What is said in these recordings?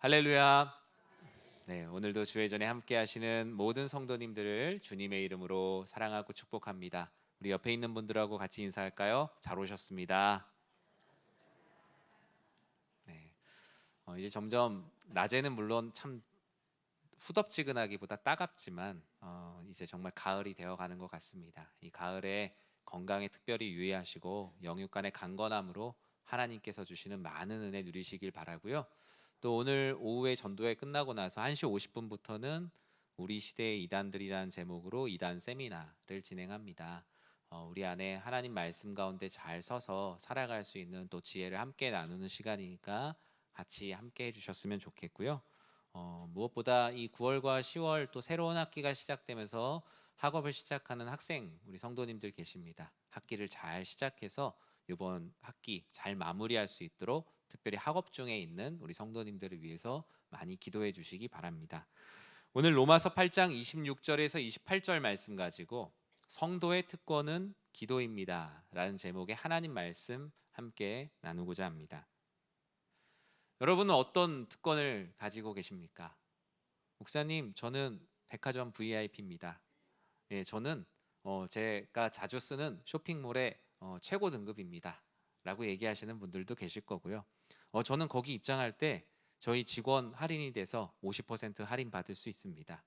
할렐루야. 네, 오늘도 주의 전에 함께 하시는 모든 성도님들을 주님의 이름으로 사랑하고 축복합니다. 우리 옆에 있는 분들하고 같이 인사할까요? 잘 오셨습니다. 네, 이제 점점 낮에는 물론 참 후덥지근하기보다 따갑지만 이제 정말 가을이 되어가는 것 같습니다. 이 가을에 건강에 특별히 유의하시고 영육간의 강건함으로 하나님께서 주시는 많은 은혜 누리시길 바라고요. 또 오늘 오후에 전도회 끝나고 나서 1시 50분부터는 우리 시대의 이단들이라는 제목으로 이단 세미나를 진행합니다. 우리 안에 하나님 말씀 가운데 잘 서서 살아갈 수 있는 또 지혜를 함께 나누는 시간이니까 같이 함께 해주셨으면 좋겠고요. 무엇보다 이 9월과 10월 또 새로운 학기가 시작되면서 학업을 시작하는 학생 우리 성도님들 계십니다. 학기를 잘 시작해서 이번 학기 잘 마무리할 수 있도록 특별히 학업 중에 있는 우리 성도님들을 위해서 많이 기도해 주시기 바랍니다. 오늘 로마서 8장 26절에서 28절 말씀 가지고 성도의 특권은 기도입니다 라는 제목의 하나님 말씀 함께 나누고자 합니다. 여러분은 어떤 특권을 가지고 계십니까? 목사님, 저는 백화점 VIP입니다. 예, 저는 제가 자주 쓰는 쇼핑몰의 최고 등급입니다 라고 얘기하시는 분들도 계실 거고요. 저는 거기 입장할 때 저희 직원 할인이 돼서 50% 할인 받을 수 있습니다.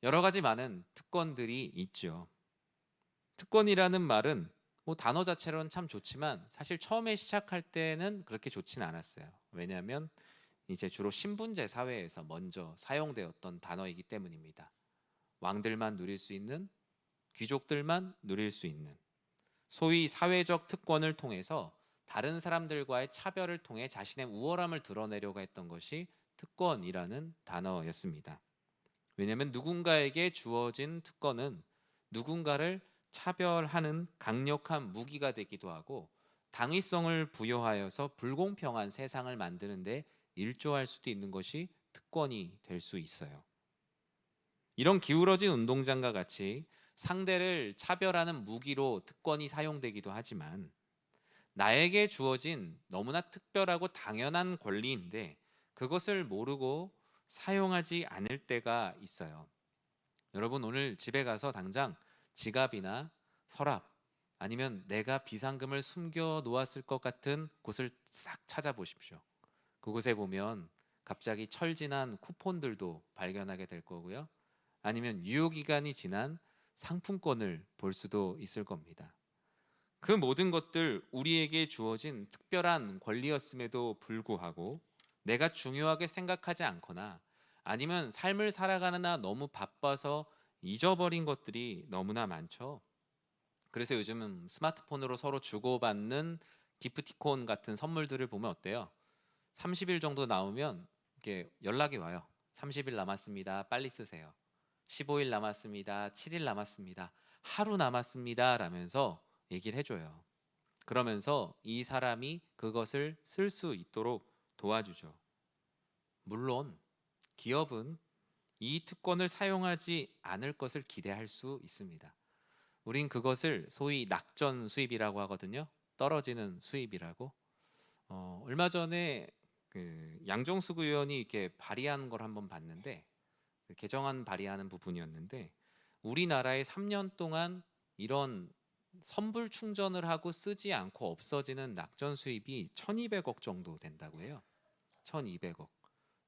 여러 가지 많은 특권들이 있죠. 특권이라는 말은 뭐 단어 자체로는 참 좋지만 사실 처음에 시작할 때는 그렇게 좋진 않았어요. 왜냐하면 이제 주로 신분제 사회에서 먼저 사용되었던 단어이기 때문입니다. 왕들만 누릴 수 있는, 귀족들만 누릴 수 있는, 소위 사회적 특권을 통해서 다른 사람들과의 차별을 통해 자신의 우월함을 드러내려고 했던 것이 특권이라는 단어였습니다. 왜냐하면 누군가에게 주어진 특권은 누군가를 차별하는 강력한 무기가 되기도 하고 당위성을 부여하여서 불공평한 세상을 만드는데 일조할 수도 있는 것이 특권이 될 수 있어요. 이런 기울어진 운동장과 같이 상대를 차별하는 무기로 특권이 사용되기도 하지만 나에게 주어진 너무나 특별하고 당연한 권리인데 그것을 모르고 사용하지 않을 때가 있어요. 여러분 오늘 집에 가서 당장 지갑이나 서랍 아니면 내가 비상금을 숨겨 놓았을 것 같은 곳을 싹 찾아보십시오. 그곳에 보면 갑자기 철진한 쿠폰들도 발견하게 될 거고요. 아니면 유효기간이 지난 상품권을 볼 수도 있을 겁니다. 그 모든 것들 우리에게 주어진 특별한 권리였음에도 불구하고 내가 중요하게 생각하지 않거나 아니면 삶을 살아가느라 너무 바빠서 잊어버린 것들이 너무나 많죠. 그래서 요즘은 스마트폰으로 서로 주고받는 기프티콘 같은 선물들을 보면 어때요? 30일 정도 나오면 이렇게 연락이 와요. 30일 남았습니다. 빨리 쓰세요. 15일 남았습니다. 7일 남았습니다. 하루 남았습니다. 라면서 얘기를 해줘요. 그러면서 이 사람이 그것을 쓸 수 있도록 도와주죠. 물론 기업은 이 특권을 사용하지 않을 것을 기대할 수 있습니다. 우린 그것을 소위 낙전 수입이라고 하거든요. 떨어지는 수입이라고. 얼마 전에 그 양정숙 의원이 이렇게 발의한 걸 한번 봤는데 그 개정안 발의하는 부분이었는데 우리나라에 3년 동안 이런 선불 충전을 하고 쓰지 않고 없어지는 낙전 수입이 1200억 정도 된다고 해요. 1200억.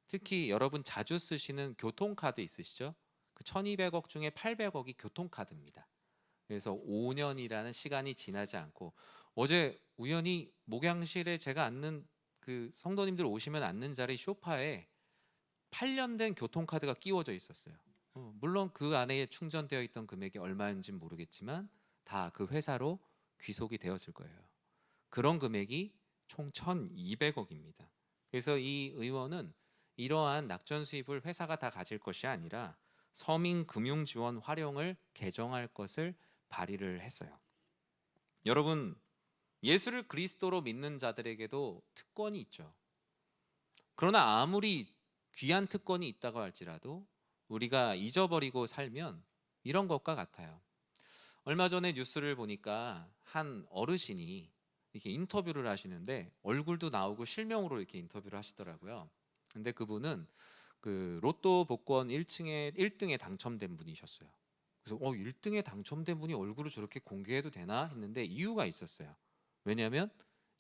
특히 여러분 자주 쓰시는 교통카드 있으시죠? 그 1200억 중에 800억이 교통카드입니다. 그래서 5년이라는 시간이 지나지 않고 어제 우연히 목양실에 제가 앉는 그 성도님들 오시면 앉는 자리 소파에 8년 된 교통카드가 끼워져 있었어요. 물론 그 안에 충전되어 있던 금액이 얼마인지는 모르겠지만 다 그 회사로 귀속이 되었을 거예요. 그런 금액이 총 1200억입니다. 그래서 이 의원은 이러한 낙전 수입을 회사가 다 가질 것이 아니라 서민 금융 지원 활용을 개정할 것을 발의를 했어요. 여러분 예수를 그리스도로 믿는 자들에게도 특권이 있죠. 그러나 아무리 귀한 특권이 있다고 할지라도 우리가 잊어버리고 살면 이런 것과 같아요. 얼마 전에 뉴스를 보니까 한 어르신이 이렇게 인터뷰를 하시는데 얼굴도 나오고 실명으로 이렇게 인터뷰를 하시더라고요. 근데 그분은 그 로또 복권 1등에 당첨된 분이셨어요. 그래서 1등에 당첨된 분이 얼굴을 저렇게 공개해도 되나 했는데 이유가 있었어요. 왜냐하면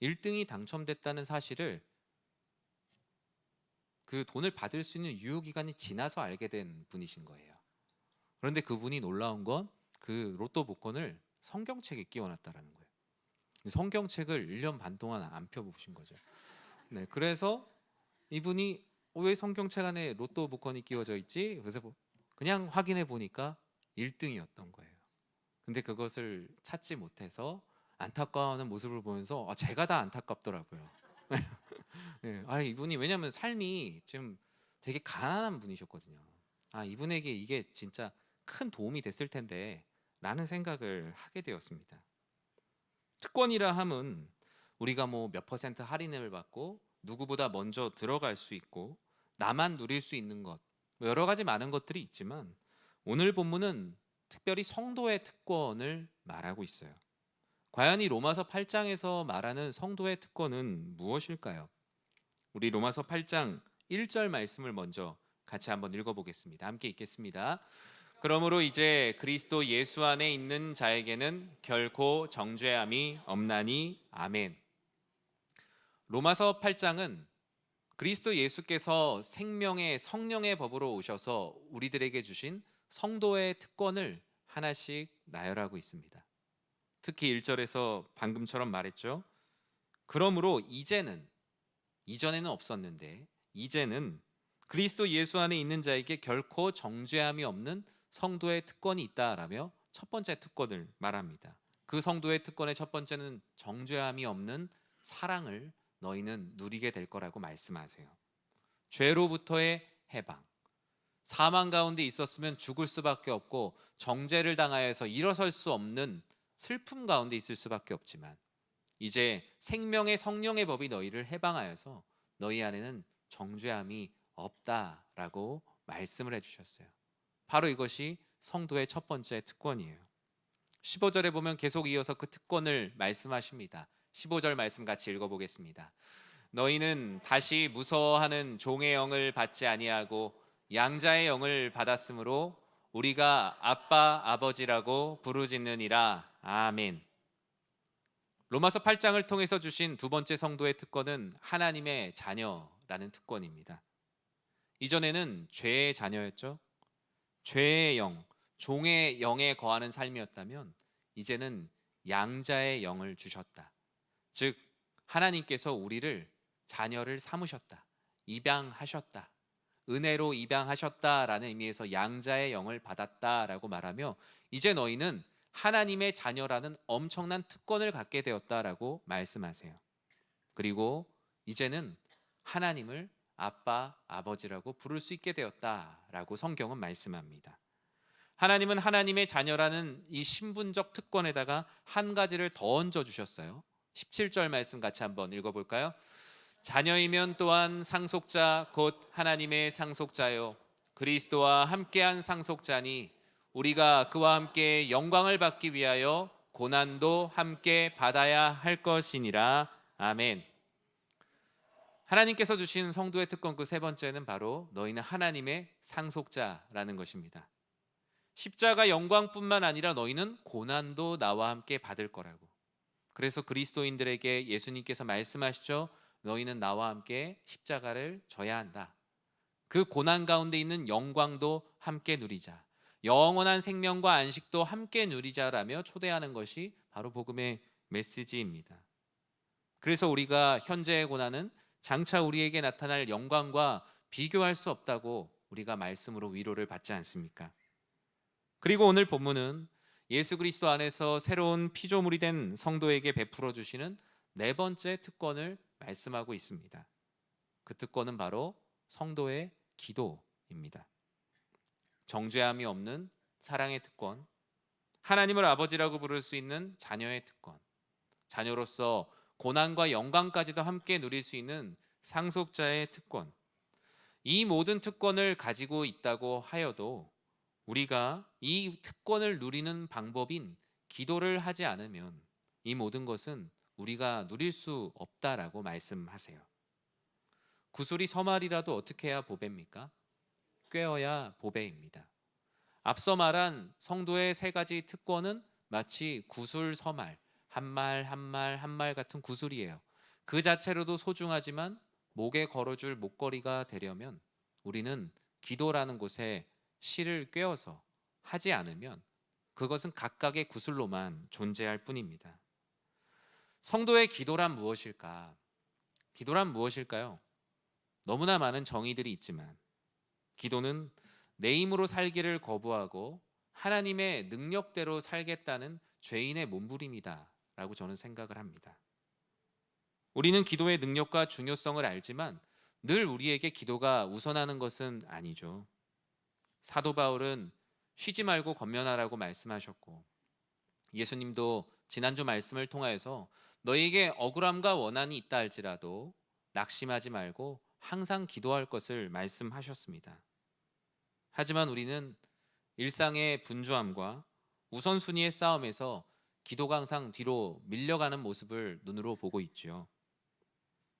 1등이 당첨됐다는 사실을 그 돈을 받을 수 있는 유효기간이 지나서 알게 된 분이신 거예요. 그런데 그분이 놀라운 건 그 로또 복권을 성경책에 끼워놨다라는 거예요. 성경책을 1년 반 동안 안 펴보신 거죠. 네, 그래서 이분이 왜 성경책 안에 로또 복권이 끼워져 있지? 그래서 그냥 확인해 보니까 1등이었던 거예요. 근데 그것을 찾지 못해서 안타까워하는 모습을 보면서 제가 다 안타깝더라고요. 네, 이분이 왜냐하면 삶이 지금 되게 가난한 분이셨거든요. 이분에게 이게 진짜 큰 도움이 됐을 텐데 라는 생각을 하게 되었습니다. 특권이라 함은 우리가 뭐 몇 퍼센트 할인을 받고 누구보다 먼저 들어갈 수 있고 나만 누릴 수 있는 것, 뭐 여러 가지 많은 것들이 있지만 오늘 본문은 특별히 성도의 특권을 말하고 있어요. 과연 이 로마서 8장에서 말하는 성도의 특권은 무엇일까요? 우리 로마서 8장 1절 말씀을 먼저 같이 한번 읽어보겠습니다. 함께 읽겠습니다. 그러므로 이제 그리스도 예수 안에 있는 자에게는 결코 정죄함이 없나니 아멘. 로마서 8장은 그리스도 예수께서 생명의 성령의 법으로 오셔서 우리들에게 주신 성도의 특권을 하나씩 나열하고 있습니다. 특히 1절에서 방금처럼 말했죠. 그러므로 이전에는 없었는데 이제는 그리스도 예수 안에 있는 자에게 결코 정죄함이 없는 성도의 특권이 있다라며 첫 번째 특권을 말합니다. 그 성도의 특권의 첫 번째는 정죄함이 없는 사랑을 너희는 누리게 될 거라고 말씀하세요. 죄로부터의 해방, 사망 가운데 있었으면 죽을 수밖에 없고 정죄를 당하여서 일어설 수 없는 슬픔 가운데 있을 수밖에 없지만 이제 생명의 성령의 법이 너희를 해방하여서 너희 안에는 정죄함이 없다라고 말씀을 해주셨어요. 바로 이것이 성도의 첫 번째 특권이에요. 15절에 보면 계속 이어서 그 특권을 말씀하십니다. 15절 말씀 같이 읽어보겠습니다. 너희는 다시 무서워하는 종의 영을 받지 아니하고 양자의 영을 받았으므로 우리가 아빠 아버지라고 부르짖느니라. 아멘. 로마서 8장을 통해서 주신 두 번째 성도의 특권은 하나님의 자녀라는 특권입니다. 이전에는 죄의 자녀였죠. 죄의 영, 종의 영에 거하는 삶이었다면 이제는 양자의 영을 주셨다. 즉 하나님께서 우리를 자녀를 삼으셨다. 입양하셨다. 은혜로 입양하셨다라는 의미에서 양자의 영을 받았다라고 말하며 이제 너희는 하나님의 자녀라는 엄청난 특권을 갖게 되었다라고 말씀하세요. 그리고 이제는 하나님을 아빠, 아버지라고 부를 수 있게 되었다라고 성경은 말씀합니다. 하나님은 하나님의 자녀라는 이 신분적 특권에다가 한 가지를 더 얹어 주셨어요. 17절 말씀 같이 한번 읽어볼까요? 자녀이면 또한 상속자 곧 하나님의 상속자요 그리스도와 함께한 상속자니 우리가 그와 함께 영광을 받기 위하여 고난도 함께 받아야 할 것이니라. 아멘. 하나님께서 주신 성도의 특권 그 세 번째는 바로 너희는 하나님의 상속자라는 것입니다. 십자가 영광뿐만 아니라 너희는 고난도 나와 함께 받을 거라고. 그래서 그리스도인들에게 예수님께서 말씀하시죠. 너희는 나와 함께 십자가를 져야 한다. 그 고난 가운데 있는 영광도 함께 누리자. 영원한 생명과 안식도 함께 누리자라며 초대하는 것이 바로 복음의 메시지입니다. 그래서 우리가 현재의 고난은 장차 우리에게 나타날 영광과 비교할 수 없다고 우리가 말씀으로 위로를 받지 않습니까? 그리고 오늘 본문은 예수 그리스도 안에서 새로운 피조물이 된 성도에게 베풀어 주시는 네 번째 특권을 말씀하고 있습니다. 그 특권은 바로 성도의 기도입니다. 정죄함이 없는 사랑의 특권, 하나님을 아버지라고 부를 수 있는 자녀의 특권, 자녀로서 고난과 영광까지도 함께 누릴 수 있는 상속자의 특권. 이 모든 특권을 가지고 있다고 하여도 우리가 이 특권을 누리는 방법인 기도를 하지 않으면 이 모든 것은 우리가 누릴 수 없다라고 말씀하세요. 구슬이 서말이라도 어떻게 해야 보배입니까? 꿰어야 보배입니다. 앞서 말한 성도의 세 가지 특권은 마치 구슬 서말, 한 말 한 말 한 말 같은 구슬이에요. 그 자체로도 소중하지만 목에 걸어줄 목걸이가 되려면 우리는 기도라는 곳에 실을 꿰어서 하지 않으면 그것은 각각의 구슬로만 존재할 뿐입니다. 성도의 기도란 무엇일까? 기도란 무엇일까요? 너무나 많은 정의들이 있지만 기도는 내 힘으로 살기를 거부하고 하나님의 능력대로 살겠다는 죄인의 몸부림이다 라고 저는 생각을 합니다. 우리는 기도의 능력과 중요성을 알지만 늘 우리에게 기도가 우선하는 것은 아니죠. 사도 바울은 쉬지 말고 권면하라고 말씀하셨고 예수님도 지난주 말씀을 통하여서 너희에게 억울함과 원한이 있다 할지라도 낙심하지 말고 항상 기도할 것을 말씀하셨습니다. 하지만 우리는 일상의 분주함과 우선순위의 싸움에서 기도가 항상 뒤로 밀려가는 모습을 눈으로 보고 있죠.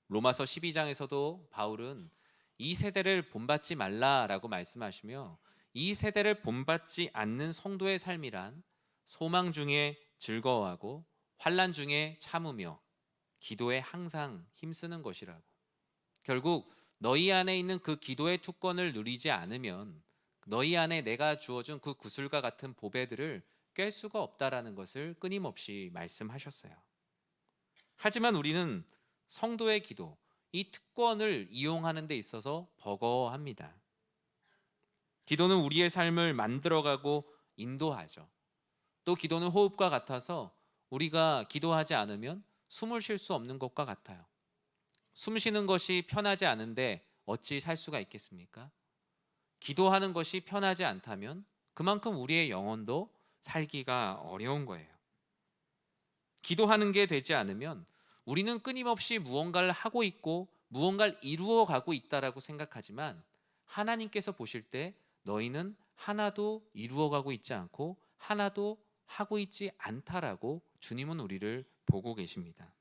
로마서 12장에서도 바울은 이 세대를 본받지 말라라고 말씀하시며 이 세대를 본받지 않는 성도의 삶이란 소망 중에 즐거워하고 환난 중에 참으며 기도에 항상 힘쓰는 것이라고. 결국 너희 안에 있는 그 기도의 특권을 누리지 않으면 너희 안에 내가 주어준 그 구슬과 같은 보배들을 깰 수가 없다라는 것을 끊임없이 말씀하셨어요. 하지만 우리는 성도의 기도, 이 특권을 이용하는 데 있어서 버거워합니다. 기도는 우리의 삶을 만들어가고 인도하죠. 또 기도는 호흡과 같아서 우리가 기도하지 않으면 숨을 쉴 수 없는 것과 같아요. 숨 쉬는 것이 편하지 않은데 어찌 살 수가 있겠습니까? 기도하는 것이 편하지 않다면 그만큼 우리의 영혼도 살기가 어려운 거예요. 기도하는 게 되지 않으면 우리는 끊임없이 무언가를 하고 있고 무언가를 이루어 가고 있다라고 생각하지만 하나님께서 보실 때 너희는 하나도 이루어 가고 있지 않고 하나도 하고 있지 않다라고 주님은 우리를 보고 계십니다.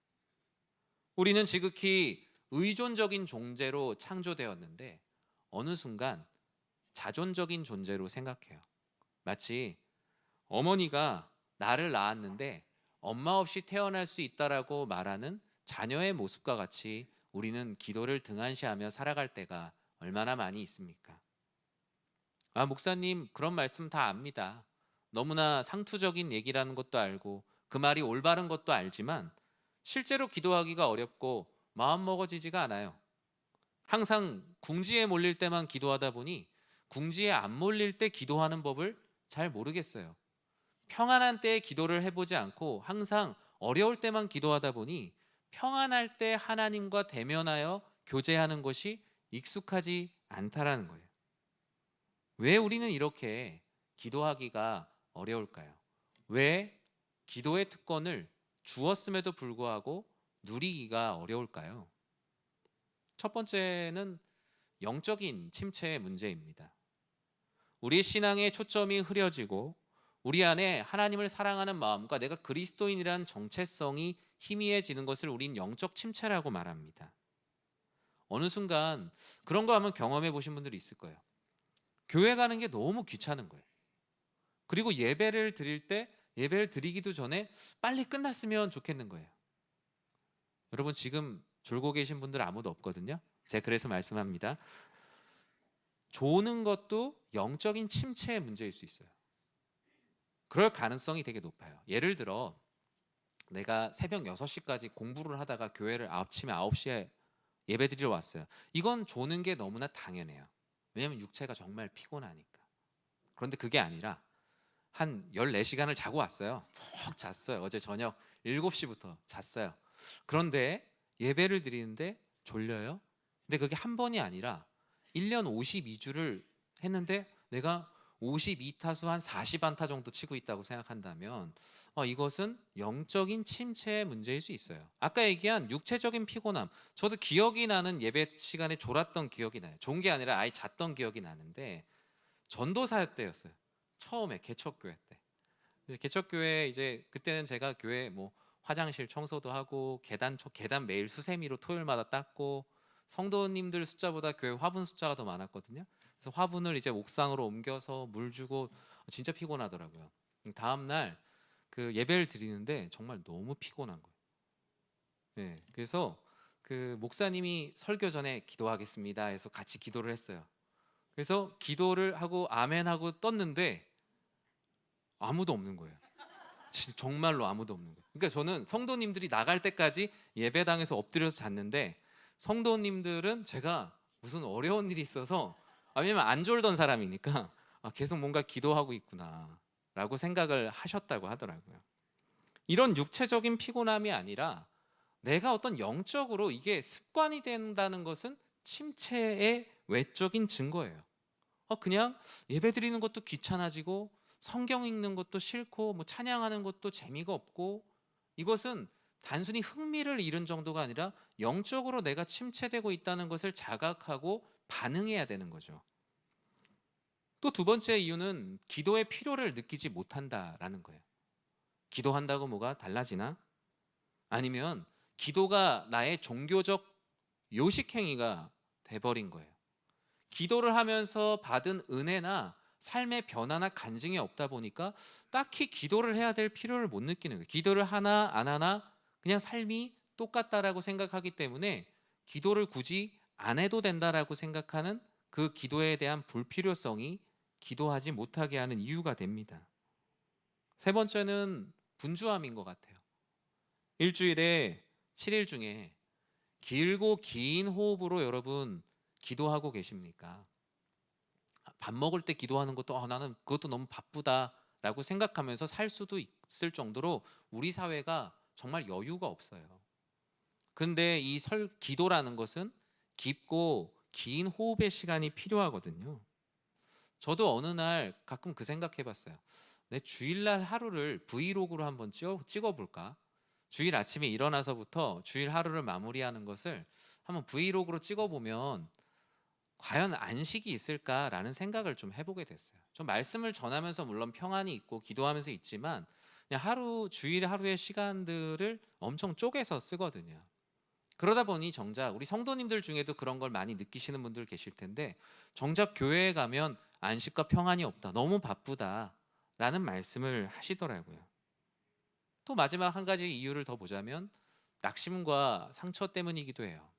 우리는 지극히 의존적인 존재로 창조되었는데 어느 순간 자존적인 존재로 생각해요. 마치 어머니가 나를 낳았는데 엄마 없이 태어날 수 있다라고 말하는 자녀의 모습과 같이 우리는 기도를 등한시하며 살아갈 때가 얼마나 많이 있습니까? 아, 목사님, 그런 말씀 다 압니다. 너무나 상투적인 얘기라는 것도 알고 그 말이 올바른 것도 알지만 실제로 기도하기가 어렵고 마음 먹어지지가 않아요. 항상 궁지에 몰릴 때만 기도하다 보니 궁지에 안 몰릴 때 기도하는 법을 잘 모르겠어요. 평안한 때에 기도를 해보지 않고 항상 어려울 때만 기도하다 보니 평안할 때 하나님과 대면하여 교제하는 것이 익숙하지 않다라는 거예요. 왜 우리는 이렇게 기도하기가 어려울까요? 왜 기도의 특권을 주었음에도 불구하고 누리기가 어려울까요? 첫 번째는 영적인 침체의 문제입니다. 우리 신앙의 초점이 흐려지고 우리 안에 하나님을 사랑하는 마음과 내가 그리스도인이라는 정체성이 희미해지는 것을 우린 영적 침체라고 말합니다. 어느 순간 그런 거 한번 경험해 보신 분들이 있을 거예요. 교회 가는 게 너무 귀찮은 거예요. 그리고 예배를 드릴 때 예배를 드리기도 전에 빨리 끝났으면 좋겠는 거예요. 여러분 지금 졸고 계신 분들 아무도 없거든요. 제가 그래서 말씀합니다. 조는 것도 영적인 침체의 문제일 수 있어요. 그럴 가능성이 되게 높아요. 예를 들어 내가 새벽 6시까지 공부를 하다가 교회를 아침에 9시에 예배 드리러 왔어요. 이건 조는 게 너무나 당연해요. 왜냐하면 육체가 정말 피곤하니까. 그런데 그게 아니라 한 14시간을 자고 왔어요. 푹 잤어요. 어제 저녁 7시부터 잤어요. 그런데 예배를 드리는데 졸려요. 근데 그게 한 번이 아니라 1년 52주를 했는데 내가 52타수 한 40안타 정도 치고 있다고 생각한다면 이것은 영적인 침체의 문제일 수 있어요. 아까 얘기한 육체적인 피곤함, 저도 기억이 나는 예배 시간에 졸았던 기억이 나요. 좋은 게 아니라 아예 잤던 기억이 나는데 전도사 때였어요. 처음에 개척교회 때. 개척교회 이제 그때는 제가 교회 뭐 화장실 청소도 하고 계단 매일 수세미로 토요일마다 닦고 성도님들 숫자보다 교회 화분 숫자가 더 많았거든요. 그래서 화분을 이제 옥상으로 옮겨서 물 주고 진짜 피곤하더라고요. 다음 날 그 예배를 드리는데 정말 너무 피곤한 거예요. 네, 그래서 그 목사님이 설교 전에 기도하겠습니다 해서 같이 기도를 했어요. 그래서 기도를 하고 아멘 하고 떴는데 아무도 없는 거예요. 정말로 아무도 없는 거예요. 그러니까 저는 성도님들이 나갈 때까지 예배당에서 엎드려서 잤는데, 성도님들은 제가 무슨 어려운 일이 있어서, 왜냐면 안 졸던 사람이니까 계속 뭔가 기도하고 있구나 라고 생각을 하셨다고 하더라고요. 이런 육체적인 피곤함이 아니라 내가 어떤 영적으로 이게 습관이 된다는 것은 침체의 외적인 증거예요. 그냥 예배 드리는 것도 귀찮아지고 성경 읽는 것도 싫고 뭐 찬양하는 것도 재미가 없고, 이것은 단순히 흥미를 잃은 정도가 아니라 영적으로 내가 침체되고 있다는 것을 자각하고 반응해야 되는 거죠. 또 두 번째 이유는 기도의 필요를 느끼지 못한다라는 거예요. 기도한다고 뭐가 달라지나? 아니면 기도가 나의 종교적 요식행위가 돼버린 거예요. 기도를 하면서 받은 은혜나 삶의 변화나 간증이 없다 보니까 딱히 기도를 해야 될 필요를 못 느끼는 거예요. 기도를 하나 안 하나 그냥 삶이 똑같다라고 생각하기 때문에 기도를 굳이 안 해도 된다라고 생각하는 그 기도에 대한 불필요성이 기도하지 못하게 하는 이유가 됩니다. 세 번째는 분주함인 것 같아요. 일주일에 7일 중에 길고 긴 호흡으로 여러분 기도하고 계십니까? 밥 먹을 때 기도하는 것도 나는 그것도 너무 바쁘다라고 생각하면서 살 수도 있을 정도로 우리 사회가 정말 여유가 없어요. 근데 이 기도라는 것은 깊고 긴 호흡의 시간이 필요하거든요. 저도 어느 날 가끔 그 생각해 봤어요. 내 주일날 하루를 브이로그로 한번 찍어볼까? 주일 아침에 일어나서부터 주일 하루를 마무리하는 것을 한번 브이로그로 찍어보면 과연 안식이 있을까라는 생각을 좀 해보게 됐어요. 좀 말씀을 전하면서 물론 평안이 있고 기도하면서 있지만 그냥 주일 하루의 시간들을 엄청 쪼개서 쓰거든요. 그러다 보니 정작 우리 성도님들 중에도 그런 걸 많이 느끼시는 분들 계실 텐데, 정작 교회에 가면 안식과 평안이 없다, 너무 바쁘다라는 말씀을 하시더라고요. 또 마지막 한 가지 이유를 더 보자면 낙심과 상처 때문이기도 해요.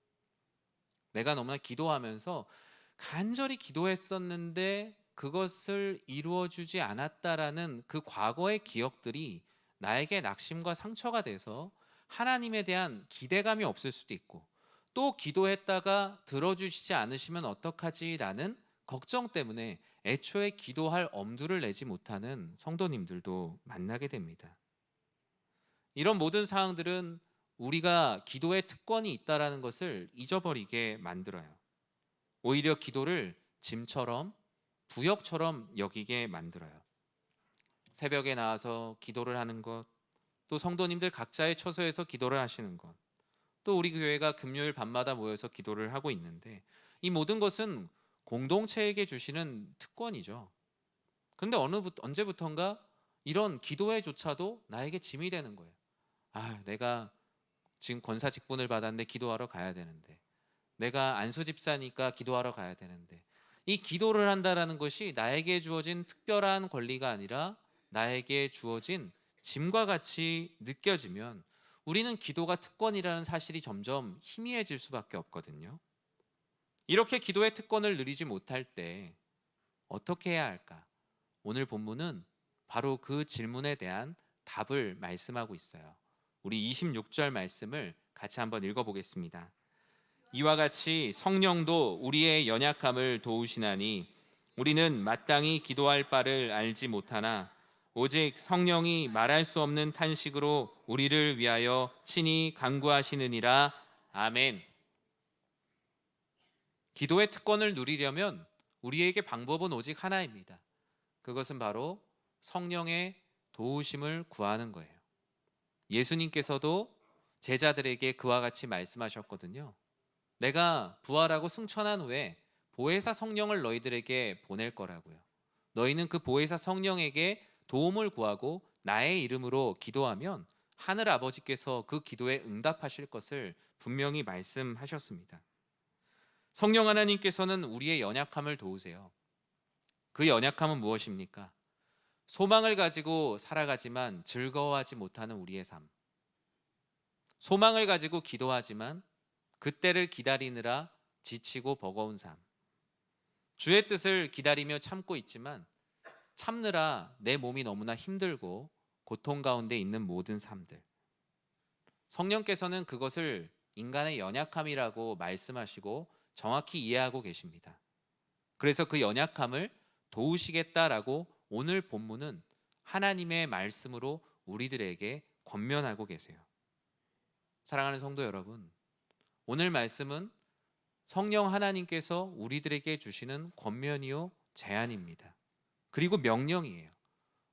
내가 너무나 기도하면서 간절히 기도했었는데 그것을 이루어주지 않았다라는 그 과거의 기억들이 나에게 낙심과 상처가 돼서 하나님에 대한 기대감이 없을 수도 있고, 또 기도했다가 들어주시지 않으시면 어떡하지라는 걱정 때문에 애초에 기도할 엄두를 내지 못하는 성도님들도 만나게 됩니다. 이런 모든 사항들은 우리가 기도의 특권이 있다라는 것을 잊어버리게 만들어요. 오히려 기도를 짐처럼 부역처럼 여기게 만들어요. 새벽에 나와서 기도를 하는 것, 또 성도님들 각자의 처소에서 기도를 하시는 것, 또 우리 교회가 금요일 밤마다 모여서 기도를 하고 있는데, 이 모든 것은 공동체에게 주시는 특권이죠. 그런데 언제부턴가 이런 기도회조차도 나에게 짐이 되는 거예요. 내가 지금 권사 직분을 받았는데 기도하러 가야 되는데, 내가 안수 집사니까 기도하러 가야 되는데, 이 기도를 한다라는 것이 나에게 주어진 특별한 권리가 아니라 나에게 주어진 짐과 같이 느껴지면 우리는 기도가 특권이라는 사실이 점점 희미해질 수밖에 없거든요. 이렇게 기도의 특권을 누리지 못할 때 어떻게 해야 할까? 오늘 본문은 바로 그 질문에 대한 답을 말씀하고 있어요. 우리 26절 말씀을 같이 한번 읽어보겠습니다. 이와 같이 성령도 우리의 연약함을 도우시나니 우리는 마땅히 기도할 바를 알지 못하나 오직 성령이 말할 수 없는 탄식으로 우리를 위하여 친히 간구하시느니라. 아멘. 기도의 특권을 누리려면 우리에게 방법은 오직 하나입니다. 그것은 바로 성령의 도우심을 구하는 거예요. 예수님께서도 제자들에게 그와 같이 말씀하셨거든요. 내가 부활하고 승천한 후에 보혜사 성령을 너희들에게 보낼 거라고요. 너희는 그 보혜사 성령에게 도움을 구하고 나의 이름으로 기도하면 하늘 아버지께서 그 기도에 응답하실 것을 분명히 말씀하셨습니다. 성령 하나님께서는 우리의 연약함을 도우세요. 그 연약함은 무엇입니까? 소망을 가지고 살아가지만 즐거워하지 못하는 우리의 삶. 소망을 가지고 기도하지만 그때를 기다리느라 지치고 버거운 삶. 주의 뜻을 기다리며 참고 있지만 참느라 내 몸이 너무나 힘들고 고통 가운데 있는 모든 삶들. 성령께서는 그것을 인간의 연약함이라고 말씀하시고 정확히 이해하고 계십니다. 그래서 그 연약함을 도우시겠다라고 오늘 본문은 하나님의 말씀으로 우리들에게 권면하고 계세요. 사랑하는 성도 여러분, 오늘 말씀은 성령 하나님께서 우리들에게 주시는 권면이요 제안입니다. 그리고 명령이에요.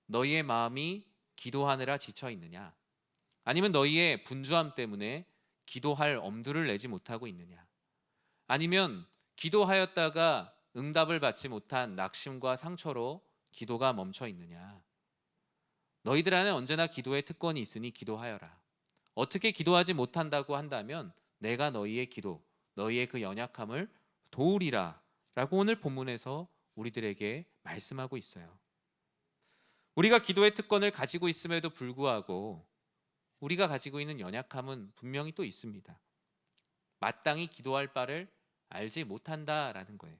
너희의 마음이 기도하느라 지쳐 있느냐? 아니면 너희의 분주함 때문에 기도할 엄두를 내지 못하고 있느냐? 아니면 기도하였다가 응답을 받지 못한 낙심과 상처로 기도가 멈춰 있느냐? 너희들 안에 언제나 기도의 특권이 있으니 기도하여라. 어떻게 기도하지 못한다고 한다면 내가 너희의 기도, 너희의 그 연약함을 도우리라 라고 오늘 본문에서 우리들에게 말씀하고 있어요. 우리가 기도의 특권을 가지고 있음에도 불구하고 우리가 가지고 있는 연약함은 분명히 또 있습니다. 마땅히 기도할 바를 알지 못한다라는 거예요.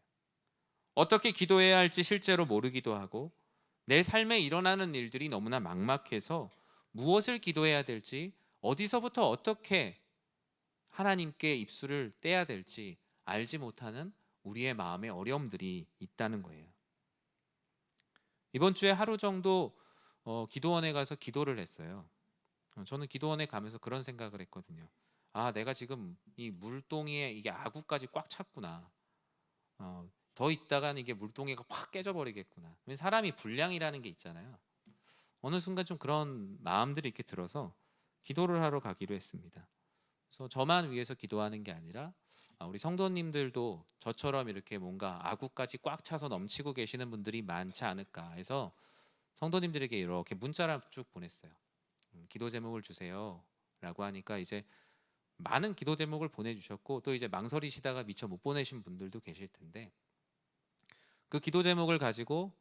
어떻게 기도해야 할지 실제로 모르기도 하고 내 삶에 일어나는 일들이 너무나 막막해서 무엇을 기도해야 될지, 어디서부터 어떻게 하나님께 입술을 떼야 될지 알지 못하는 우리의 마음의 어려움들이 있다는 거예요. 이번 주에 하루 정도 기도원에 가서 기도를 했어요. 저는 기도원에 가면서 그런 생각을 했거든요. 아, 내가 지금 이 물동이에 이게 아구까지 꽉 찼구나. 더 있다간 이게 물동이가 확 깨져버리겠구나. 사람이 불량이라는 게 있잖아요. 어느 순간 좀 그런 마음들이 이렇게 들어서 기도를 하러 가기로 했습니다. 그래서 저만 위해서 기도하는 게 아니라 우리 성도님들도 저처럼 이렇게 뭔가 아구까지 꽉 차서 넘치고 계시는 분들이 많지 않을까 해서 성도님들에게 이렇게 문자를 쭉 보냈어요. 기도 제목을 주세요 라고 하니까 이제 많은 기도 제목을 보내주셨고, 또 이제 망설이시다가 미처 못 보내신 분들도 계실 텐데, 그 기도 제목을 가지고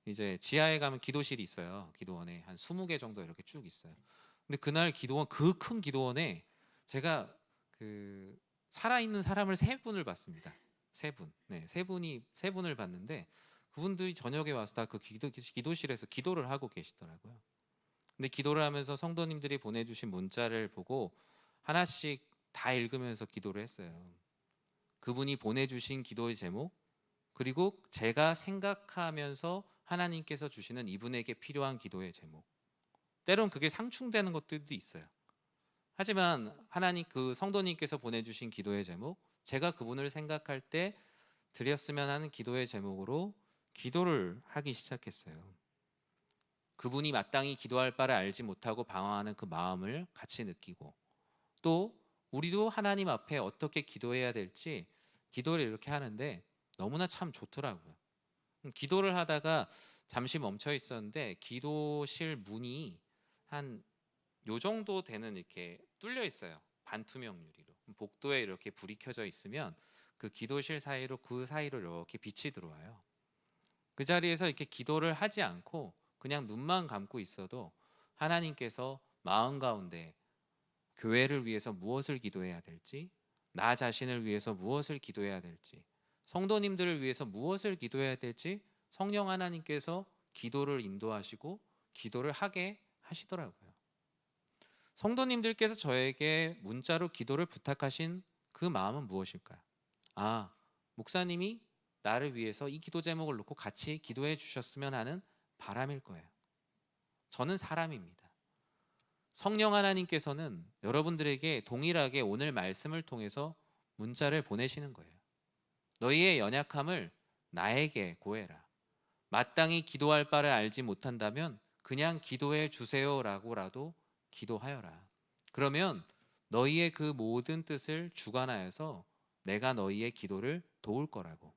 이제 지하에 가면 기도실이 있어요. 기도원에 한 20개 정도 이렇게 쭉 있어요. 근데 그날 기도원, 그 큰 기도원에 제가 그 살아있는 사람을 3분을 봤습니다. 3분. 네, 세 분을 봤는데 그분들이 저녁에 와서 다 그 기도실에서 기도를 하고 계시더라고요. 근데 기도를 하면서 성도님들이 보내주신 문자를 보고 하나씩 다 읽으면서 기도를 했어요. 그분이 보내주신 기도의 제목, 그리고 제가 생각하면서 하나님께서 주시는 이분에게 필요한 기도의 제목. 때론 그게 상충되는 것들도 있어요. 하지만 하나님, 그 성도님께서 보내주신 기도의 제목, 제가 그분을 생각할 때 드렸으면 하는 기도의 제목으로 기도를 하기 시작했어요. 그분이 마땅히 기도할 바를 알지 못하고 방황하는 그 마음을 같이 느끼고, 또 우리도 하나님 앞에 어떻게 기도해야 될지 기도를 이렇게 하는데 너무나 참 좋더라고요. 기도를 하다가 잠시 멈춰 있었는데 기도실 문이 한 요 정도 되는 이렇게 뚫려 있어요. 반투명 유리로. 복도에 이렇게 불이 켜져 있으면 그 기도실 사이로, 그 사이로 이렇게 빛이 들어와요. 그 자리에서 이렇게 기도를 하지 않고 그냥 눈만 감고 있어도 하나님께서 마음 가운데 교회를 위해서 무엇을 기도해야 될지, 나 자신을 위해서 무엇을 기도해야 될지, 성도님들을 위해서 무엇을 기도해야 될지 성령 하나님께서 기도를 인도하시고 기도를 하게 하시더라고요. 성도님들께서 저에게 문자로 기도를 부탁하신 그 마음은 무엇일까요? 아, 목사님이 나를 위해서 이 기도 제목을 놓고 같이 기도해 주셨으면 하는 바람일 거예요. 저는 사람입니다. 성령 하나님께서는 여러분들에게 동일하게 오늘 말씀을 통해서 문자를 보내시는 거예요. 너희의 연약함을 나에게 고해라. 마땅히 기도할 바를 알지 못한다면 그냥 기도해 주세요라고라도 기도하여라. 그러면 너희의 그 모든 뜻을 주관하여서 내가 너희의 기도를 도울 거라고.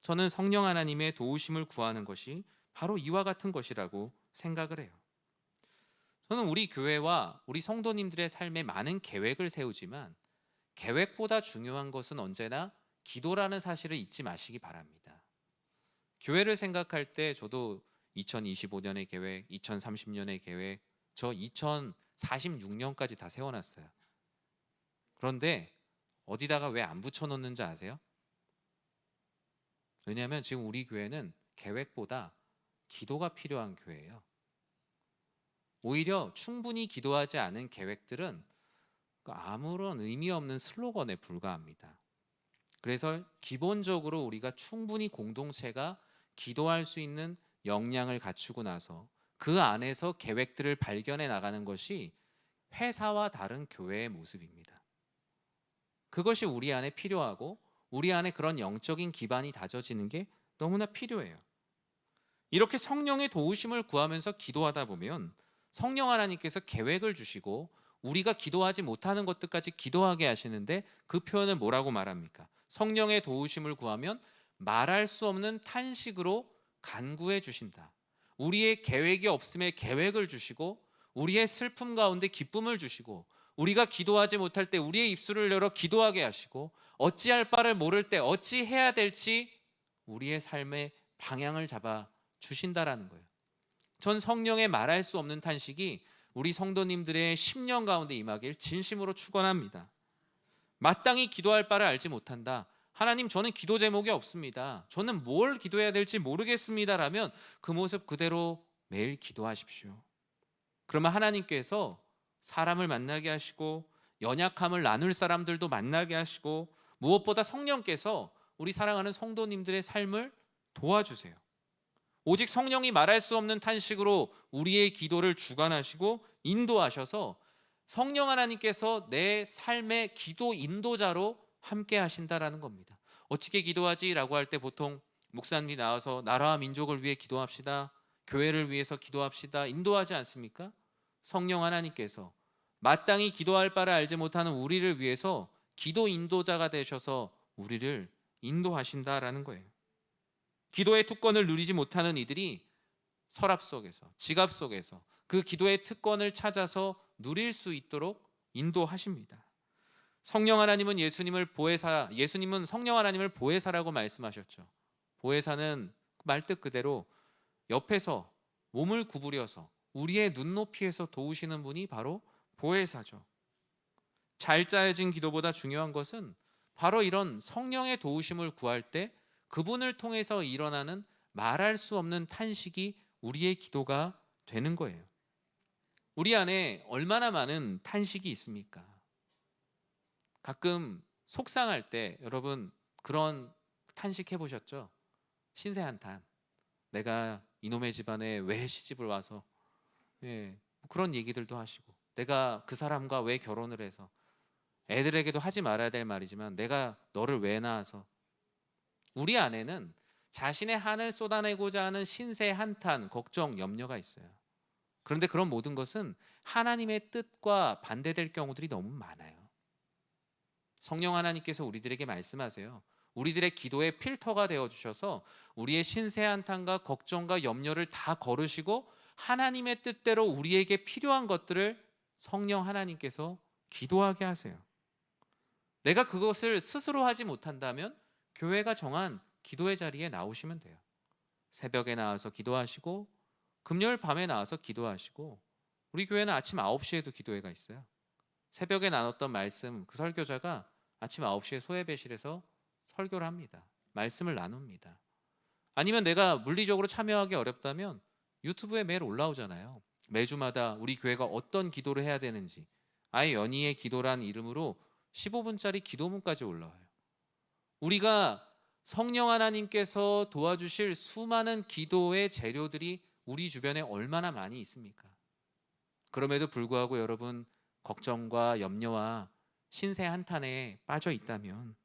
저는 성령 하나님의 도우심을 구하는 것이 바로 이와 같은 것이라고 생각을 해요. 저는 우리 교회와 우리 성도님들의 삶에 많은 계획을 세우지만 계획보다 중요한 것은 언제나 기도라는 사실을 잊지 마시기 바랍니다. 교회를 생각할 때 저도 2025년의 계획, 2030년의 계획, 저 2046년까지 다 세워놨어요. 그런데 어디다가 왜 안 붙여놓는지 아세요? 왜냐하면 지금 우리 교회는 계획보다 기도가 필요한 교회예요. 오히려 충분히 기도하지 않은 계획들은 아무런 의미 없는 슬로건에 불과합니다. 그래서 기본적으로 우리가 충분히 공동체가 기도할 수 있는 역량을 갖추고 나서 그 안에서 계획들을 발견해 나가는 것이 회사와 다른 교회의 모습입니다. 그것이 우리 안에 필요하고 우리 안에 그런 영적인 기반이 다져지는 게 너무나 필요해요. 이렇게 성령의 도우심을 구하면서 기도하다 보면 성령 하나님께서 계획을 주시고 우리가 기도하지 못하는 것들까지 기도하게 하시는데, 그 표현을 뭐라고 말합니까? 성령의 도우심을 구하면 말할 수 없는 탄식으로 간구해 주신다. 우리의 계획이 없음에 계획을 주시고 우리의 슬픔 가운데 기쁨을 주시고 우리가 기도하지 못할 때 우리의 입술을 열어 기도하게 하시고 어찌할 바를 모를 때 어찌해야 될지 우리의 삶의 방향을 잡아 주신다라는 거예요. 전 성령의 말할 수 없는 탄식이 우리 성도님들의 10년 가운데 임하길 진심으로 축원합니다. 마땅히 기도할 바를 알지 못한다. 하나님, 저는 기도 제목이 없습니다. 저는 뭘 기도해야 될지 모르겠습니다. 라면 그 모습 그대로 매일 기도하십시오. 그러면 하나님께서 사람을 만나게 하시고 연약함을 나눌 사람들도 만나게 하시고 무엇보다 성령께서 우리 사랑하는 성도님들의 삶을 도와주세요. 오직 성령이 말할 수 없는 탄식으로 우리의 기도를 주관하시고 인도하셔서 성령 하나님께서 내 삶의 기도 인도자로 함께 하신다라는 겁니다. 어떻게 기도하지? 라고 할 때 보통 목사님이 나와서 나라와 민족을 위해 기도합시다, 교회를 위해서 기도합시다, 인도하지 않습니까? 성령 하나님께서 마땅히 기도할 바를 알지 못하는 우리를 위해서 기도 인도자가 되셔서 우리를 인도하신다라는 거예요. 기도의 특권을 누리지 못하는 이들이 서랍 속에서, 지갑 속에서 그 기도의 특권을 찾아서 누릴 수 있도록 인도하십니다. 성령 하나님은 예수님은 성령 하나님을 보혜사라고 말씀하셨죠. 보혜사는 말뜻 그대로 옆에서 몸을 구부려서 우리의 눈높이에서 도우시는 분이 바로 보혜사죠. 잘 짜여진 기도보다 중요한 것은 바로 이런 성령의 도우심을 구할 때 그분을 통해서 일어나는 말할 수 없는 탄식이 우리의 기도가 되는 거예요. 우리 안에 얼마나 많은 탄식이 있습니까? 가끔 속상할 때 여러분 그런 탄식 해보셨죠? 신세 한탄. 내가 이놈의 집안에 왜 시집을 와서, 그런 얘기들도 하시고, 내가 그 사람과 왜 결혼을 해서, 애들에게도 하지 말아야 될 말이지만 내가 너를 왜 낳아서. 우리 안에는 자신의 한을 쏟아내고자 하는 신세 한탄, 걱정, 염려가 있어요. 그런데 그런 모든 것은 하나님의 뜻과 반대될 경우들이 너무 많아요. 성령 하나님께서 우리들에게 말씀하세요. 우리들의 기도의 필터가 되어주셔서 우리의 신세 한탄과 걱정과 염려를 다 거르시고 하나님의 뜻대로 우리에게 필요한 것들을 성령 하나님께서 기도하게 하세요. 내가 그것을 스스로 하지 못한다면 교회가 정한 기도의 자리에 나오시면 돼요. 새벽에 나와서 기도하시고 금요일 밤에 나와서 기도하시고, 우리 교회는 아침 9시에도 기도회가 있어요. 새벽에 나눴던 말씀, 그 설교자가 아침 9시에 소예배실에서 설교를 합니다. 말씀을 나눕니다. 아니면 내가 물리적으로 참여하기 어렵다면 유튜브에 매일 올라오잖아요. 매주마다 우리 교회가 어떤 기도를 해야 되는지, 아예 연희의 기도란 이름으로 15분짜리 기도문까지 올라와요. 우리가 성령 하나님께서 도와주실 수많은 기도의 재료들이 우리 주변에 얼마나 많이 있습니까? 그럼에도 불구하고 여러분 걱정과 염려와 신세 한탄에 빠져 있다면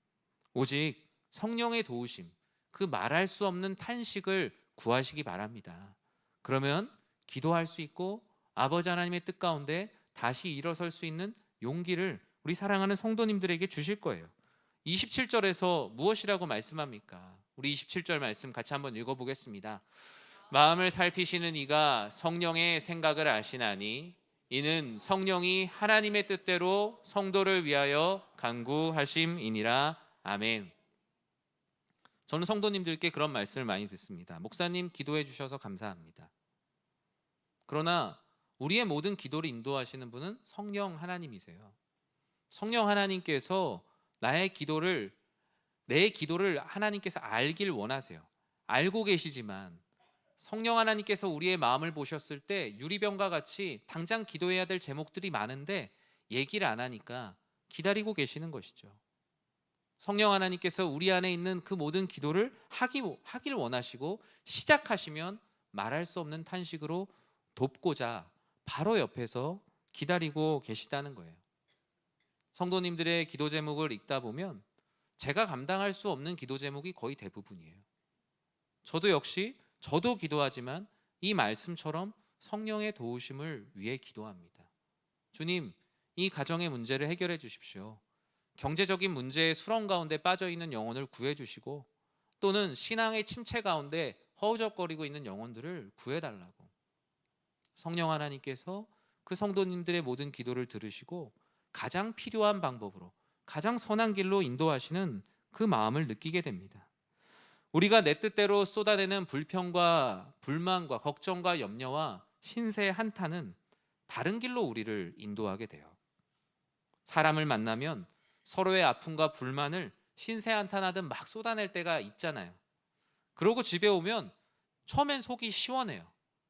오직 성령의 도우심, 그 말할 수 없는 탄식을 구하시기 바랍니다. 그러면 기도할 수 있고 아버지 하나님의 뜻 가운데 다시 일어설 수 있는 용기를 우리 사랑하는 성도님들에게 주실 거예요. 27절에서 무엇이라고 말씀합니까? 우리 27절 말씀 같이 한번 읽어보겠습니다. 마음을 살피시는 이가 성령의 생각을 아시나니 이는 성령이 하나님의 뜻대로 성도를 위하여 간구하심이니라. 아멘. 저는 성도님들께 그런 말씀을 많이 듣습니다. 목사님 기도해 주셔서 감사합니다. 그러나 우리의 모든 기도를 인도하시는 분은 성령 하나님이세요. 성령 하나님께서 내 기도를 하나님께서 알길 원하세요. 알고 계시지만 성령 하나님께서 우리의 마음을 보셨을 때 유리병과 같이 당장 기도해야 될 제목들이 많은데 얘기를 안 하니까 기다리고 계시는 것이죠. 성령 하나님께서 우리 안에 있는 그 모든 기도를 하길 원하시고 시작하시면 말할 수 없는 탄식으로 돕고자 바로 옆에서 기다리고 계시다는 거예요. 성도님들의 기도 제목을 읽다 보면 제가 감당할 수 없는 기도 제목이 거의 대부분이에요. 저도 기도하지만 이 말씀처럼 성령의 도우심을 위해 기도합니다. 주님, 이 가정의 문제를 해결해 주십시오. 경제적인 문제의 수렁 가운데 빠져 있는 영혼을 구해 주시고, 또는 신앙의 침체 가운데 허우적거리고 있는 영혼들을 구해 달라고. 성령 하나님께서 그 성도님들의 모든 기도를 들으시고 가장 필요한 방법으로, 가장 선한 길로 인도하시는 그 마음을 느끼게 됩니다. 우리가 내 뜻대로 쏟아내는 불평과 불만과 걱정과 염려와 신세 한탄은 다른 길로 우리를 인도하게 돼요. 사람을 만나면 서로의 아픔과 불만을 신세 한탄하듯 막 쏟아낼 때가 있잖아요. 그러고 집에 오면 처음엔 속이 시원해요.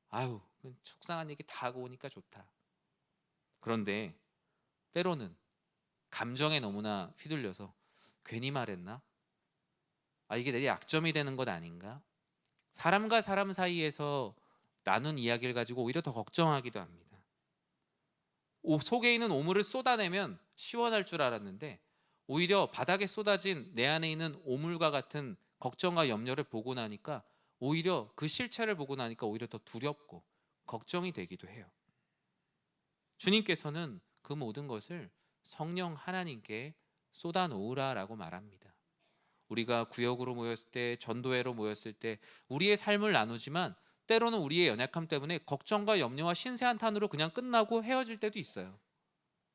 아유, 속상한 얘기 다 하고 오니까 좋다. 그런데 때로는 감정에 너무나 휘둘려서 괜히 말했나? 이게 내 약점이 되는 것 아닌가? 사람과 사람 사이에서 나눈 이야기를 가지고 오히려 더 걱정하기도 합니다. 속에 있는 오물을 쏟아내면 시원할 줄 알았는데 오히려 바닥에 쏟아진 내 안에 있는 오물과 같은 걱정과 염려를 보고 나니까 오히려 그 실체를 보고 나니까 오히려 더 두렵고 걱정이 되기도 해요. 주님께서는 그 모든 것을 성령 하나님께 쏟아놓으라라고 말합니다. 우리가 구역으로 모였을 때, 전도회로 모였을 때 우리의 삶을 나누지만 때로는 우리의 연약함 때문에 걱정과 염려와 신세 한탄으로 그냥 끝나고 헤어질 때도 있어요.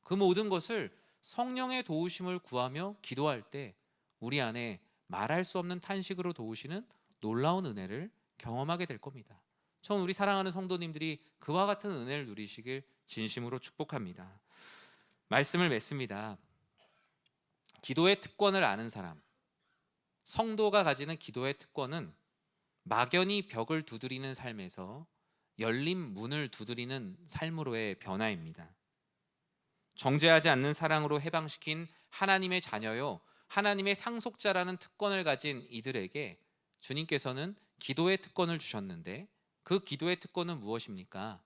그 모든 것을 성령의 도우심을 구하며 기도할 때 우리 안에 말할 수 없는 탄식으로 도우시는 놀라운 은혜를 경험하게 될 겁니다. 전 우리 사랑하는 성도님들이 그와 같은 은혜를 누리시길 진심으로 축복합니다. 말씀을 맺습니다. 기도의 특권을 아는 사람, 성도가 가지는 기도의 특권은 막연히 벽을 두드리는 삶에서 열린 문을 두드리는 삶으로의 변화입니다. 정죄하지 않는 사랑으로 해방시킨 하나님의 자녀요, 하나님의 상속자라는 특권을 가진 이들에게 주님께서는 기도의 특권을 주셨는데, 그 기도의 특권은 무엇입니까?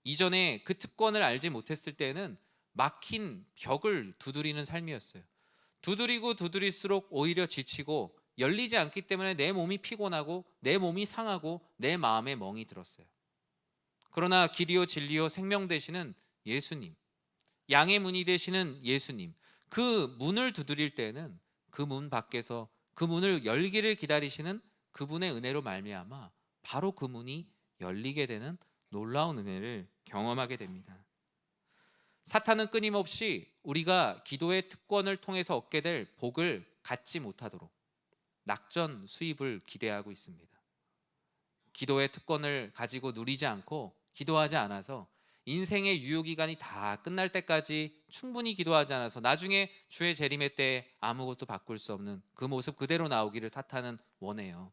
이전에 그 특권을 알지 못했을 때는 막힌 벽을 두드리는 삶이었어요. 두드리고 두드릴수록 오히려 지치고 열리지 않기 때문에 내 몸이 피곤하고 내 몸이 상하고 내 마음에 멍이 들었어요. 그러나 길이요 진리요 생명 되시는 예수님, 양의 문이 되시는 예수님, 그 문을 두드릴 때는 그 문 밖에서 그 문을 열기를 기다리시는 그분의 은혜로 말미암아 바로 그 문이 열리게 되는 놀라운 은혜를 경험하게 됩니다. 사탄은 끊임없이 우리가 기도의 특권을 통해서 얻게 될 복을 갖지 못하도록 낙전 수입을 기대하고 있습니다. 기도의 특권을 가지고 누리지 않고 기도하지 않아서 인생의 유효기간이 다 끝날 때까지 충분히 기도하지 않아서 나중에 주의 재림의 때에 아무것도 바꿀 수 없는 그 모습 그대로 나오기를 사탄은 원해요.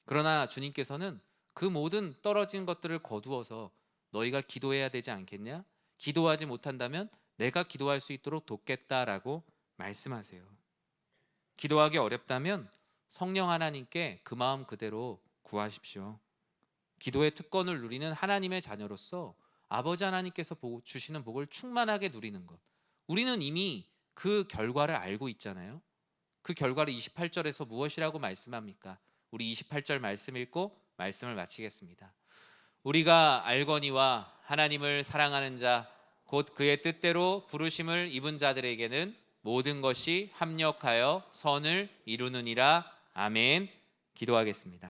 그러나 주님께서는 그 모든 떨어진 것들을 거두어서 너희가 기도해야 되지 않겠냐? 기도하지 못한다면 내가 기도할 수 있도록 돕겠다라고 말씀하세요. 기도하기 어렵다면 성령 하나님께 그 마음 그대로 구하십시오. 기도의 특권을 누리는 하나님의 자녀로서 아버지 하나님께서 주시는 복을 충만하게 누리는 것, 우리는 이미 그 결과를 알고 있잖아요. 그 결과를 28절에서 무엇이라고 말씀합니까? 우리 28절 말씀 읽고 말씀을 마치겠습니다. 우리가 알거니와 하나님을 사랑하는 자 곧 그의 뜻대로 부르심을 입은 자들에게는 모든 것이 합력하여 선을 이루느니라. 아멘. 기도하겠습니다.